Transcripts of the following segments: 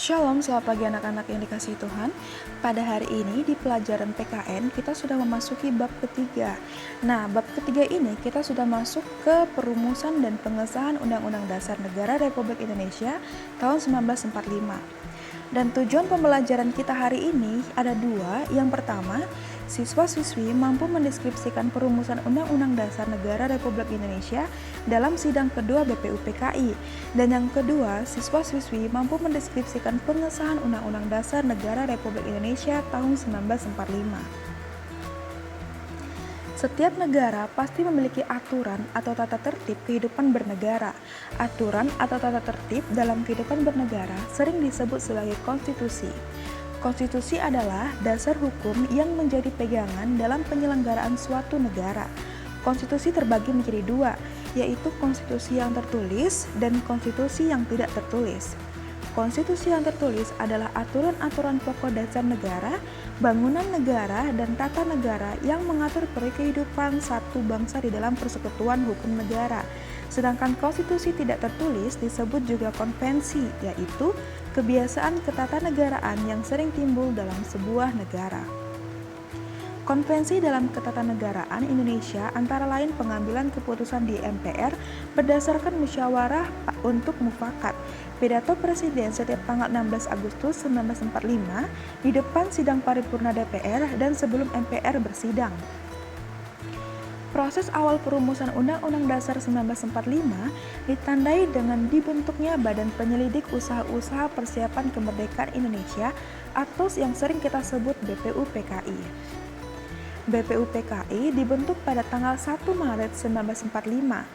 Shalom, selamat pagi anak-anak yang dikasihi Tuhan. Pada hari ini di pelajaran PKN kita sudah memasuki bab ketiga. Nah, bab ketiga ini kita sudah masuk ke perumusan dan pengesahan Undang-Undang Dasar Negara Republik Indonesia tahun 1945. Dan tujuan pembelajaran kita hari ini ada dua. Yang pertama, siswa-siswi mampu mendeskripsikan perumusan Undang-Undang Dasar Negara Republik Indonesia dalam sidang kedua BPUPKI. Dan yang kedua, siswa-siswi mampu mendeskripsikan pengesahan Undang-Undang Dasar Negara Republik Indonesia tahun 1945. Setiap negara pasti memiliki aturan atau tata tertib kehidupan bernegara. Aturan atau tata tertib dalam kehidupan bernegara sering disebut sebagai konstitusi. Konstitusi adalah dasar hukum yang menjadi pegangan dalam penyelenggaraan suatu negara. Konstitusi terbagi menjadi dua, yaitu konstitusi yang tertulis dan konstitusi yang tidak tertulis. Konstitusi yang tertulis adalah aturan-aturan pokok dasar negara, bangunan negara, dan tata negara yang mengatur kehidupan satu bangsa di dalam persekutuan hukum negara. Sedangkan konstitusi tidak tertulis disebut juga konvensi, yaitu kebiasaan ketatanegaraan yang sering timbul dalam sebuah negara. Konvensi dalam ketatanegaraan Indonesia antara lain pengambilan keputusan di MPR berdasarkan musyawarah untuk mufakat, pidato presiden setiap tanggal 16 Agustus 1945 di depan sidang paripurna DPR dan sebelum MPR bersidang. Proses awal perumusan Undang-Undang Dasar 1945 ditandai dengan dibentuknya Badan Penyelidik Usaha-Usaha Persiapan Kemerdekaan Indonesia atau yang sering kita sebut BPUPKI. BPUPKI dibentuk pada tanggal 1 Maret 1945.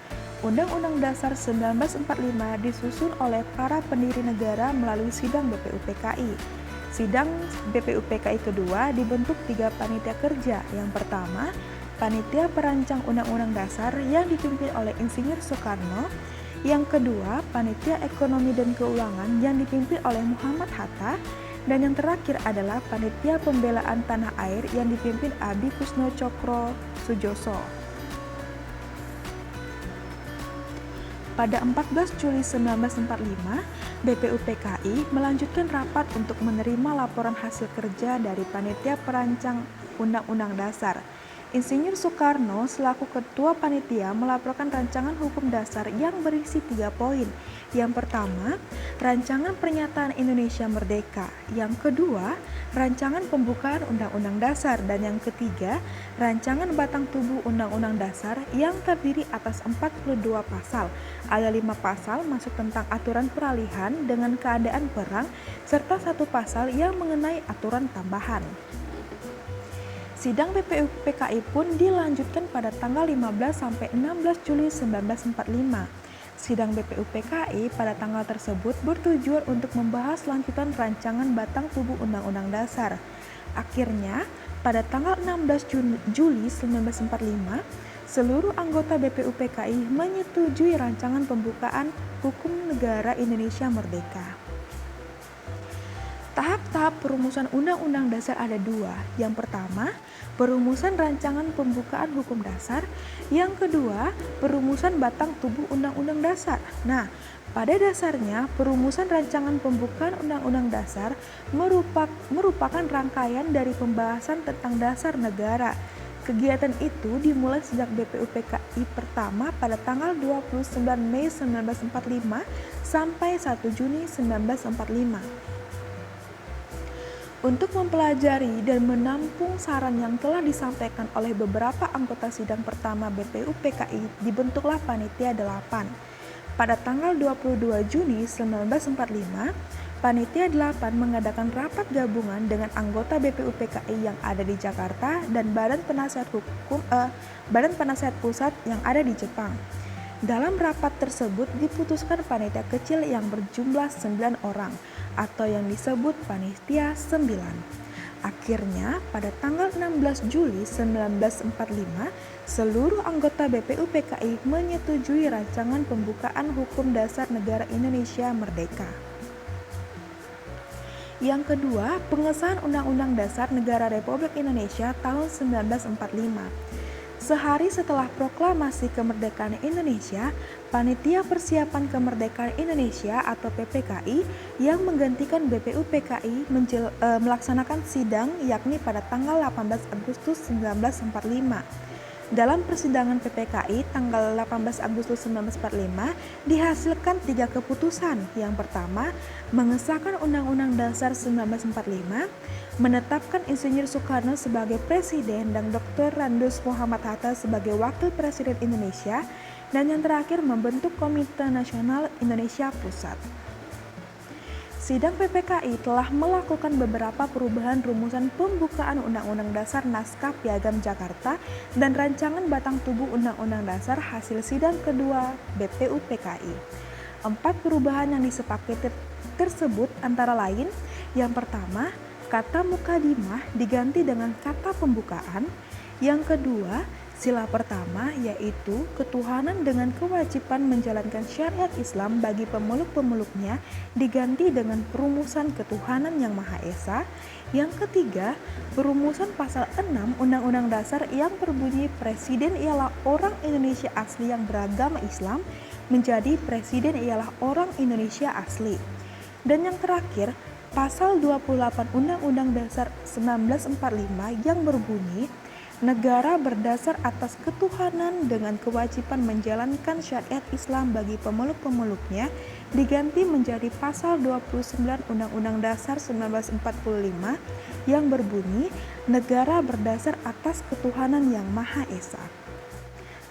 Undang-Undang Dasar 1945 disusun oleh para pendiri negara melalui sidang BPUPKI. Sidang BPUPKI kedua dibentuk 3 panitia kerja. Yang pertama, Panitia Perancang Undang-Undang Dasar yang dipimpin oleh Insinyur Soekarno. Yang kedua, Panitia Ekonomi dan Keuangan yang dipimpin oleh Muhammad Hatta. Dan yang terakhir adalah Panitia Pembelaan Tanah Air yang dipimpin Adi Kusno Cokro Sujoso. Pada 14 Juli 1945, BPUPKI melanjutkan rapat untuk menerima laporan hasil kerja dari Panitia Perancang Undang-Undang Dasar. Insinyur Soekarno selaku ketua panitia melaporkan rancangan hukum dasar yang berisi 3 poin. Yang pertama, rancangan pernyataan Indonesia Merdeka. Yang kedua, rancangan pembukaan Undang-Undang Dasar. Dan yang ketiga, rancangan batang tubuh Undang-Undang Dasar yang terdiri atas 42 pasal. Ada 5 pasal masuk tentang aturan peralihan dengan keadaan perang, serta 1 pasal yang mengenai aturan tambahan. Sidang BPUPKI pun dilanjutkan pada tanggal 15 sampai 16 Juli 1945. Sidang BPUPKI pada tanggal tersebut bertujuan untuk membahas lanjutan rancangan batang tubuh Undang-Undang Dasar. Akhirnya, pada tanggal 16 Juli 1945, seluruh anggota BPUPKI menyetujui rancangan pembukaan hukum negara Indonesia Merdeka. Tahap-tahap perumusan Undang-Undang Dasar ada 2. Yang pertama, perumusan rancangan pembukaan hukum dasar. Yang kedua, perumusan batang tubuh Undang-Undang Dasar. Nah, pada dasarnya perumusan rancangan pembukaan Undang-Undang Dasar merupakan rangkaian dari pembahasan tentang dasar negara. Kegiatan itu dimulai sejak BPUPKI pertama pada tanggal 29 Mei 1945 sampai 1 Juni 1945. Untuk mempelajari dan menampung saran yang telah disampaikan oleh beberapa anggota sidang pertama BPUPKI, dibentuklah Panitia 8. Pada tanggal 22 Juni 1945, Panitia 8 mengadakan rapat gabungan dengan anggota BPUPKI yang ada di Jakarta dan Badan Penasehat Pusat yang ada di Jepang. Dalam rapat tersebut diputuskan panitia kecil yang berjumlah 9 orang atau yang disebut Panitia 9. Akhirnya pada tanggal 16 Juli 1945, seluruh anggota BPUPKI menyetujui rancangan pembukaan hukum dasar negara Indonesia Merdeka. Yang kedua, pengesahan Undang-Undang Dasar Negara Republik Indonesia tahun 1945. Sehari setelah proklamasi kemerdekaan Indonesia, Panitia Persiapan Kemerdekaan Indonesia atau PPKI yang menggantikan BPUPKI melaksanakan sidang yakni pada tanggal 18 Agustus 1945. Dalam persidangan PPKI tanggal 18 Agustus 1945 dihasilkan 3 keputusan. Yang pertama, mengesahkan Undang-Undang Dasar 1945, menetapkan Insinyur Soekarno sebagai Presiden dan Dr. Randus Muhammad Hatta sebagai Wakil Presiden Indonesia, dan yang terakhir membentuk Komite Nasional Indonesia Pusat. Sidang PPKI telah melakukan beberapa perubahan rumusan pembukaan Undang-Undang Dasar Naskah Piagam Jakarta dan rancangan batang tubuh Undang-Undang Dasar hasil sidang kedua BPUPKI. 4 perubahan yang disepakati tersebut antara lain, yang pertama, kata mukadimah diganti dengan kata pembukaan. Yang kedua, sila pertama yaitu ketuhanan dengan kewajiban menjalankan syariat Islam bagi pemeluk-pemeluknya diganti dengan perumusan ketuhanan yang Maha Esa. Yang ketiga, perumusan pasal 6 Undang-Undang Dasar yang berbunyi Presiden ialah orang Indonesia asli yang beragama Islam menjadi Presiden ialah orang Indonesia asli. Dan yang terakhir, pasal 28 Undang-Undang Dasar 1945 yang berbunyi negara berdasar atas ketuhanan dengan kewajiban menjalankan syariat Islam bagi pemeluk-pemeluknya diganti menjadi pasal 29 Undang-Undang Dasar 1945 yang berbunyi negara berdasar atas ketuhanan yang Maha Esa.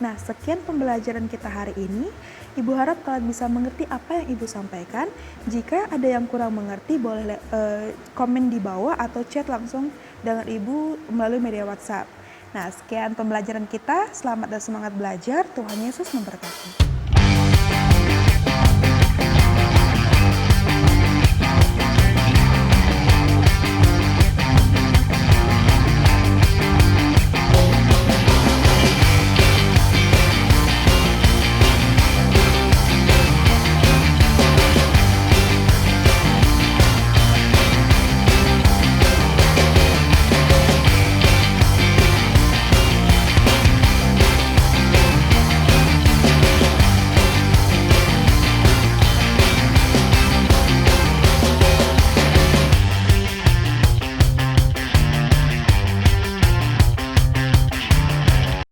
Nah, sekian pembelajaran kita hari ini. Ibu harap kalian bisa mengerti apa yang Ibu sampaikan. Jika ada yang kurang mengerti, boleh komen di bawah atau chat langsung dengan Ibu melalui media WhatsApp. Nah, sekian pembelajaran kita. Selamat dan semangat belajar. Tuhan Yesus memberkati.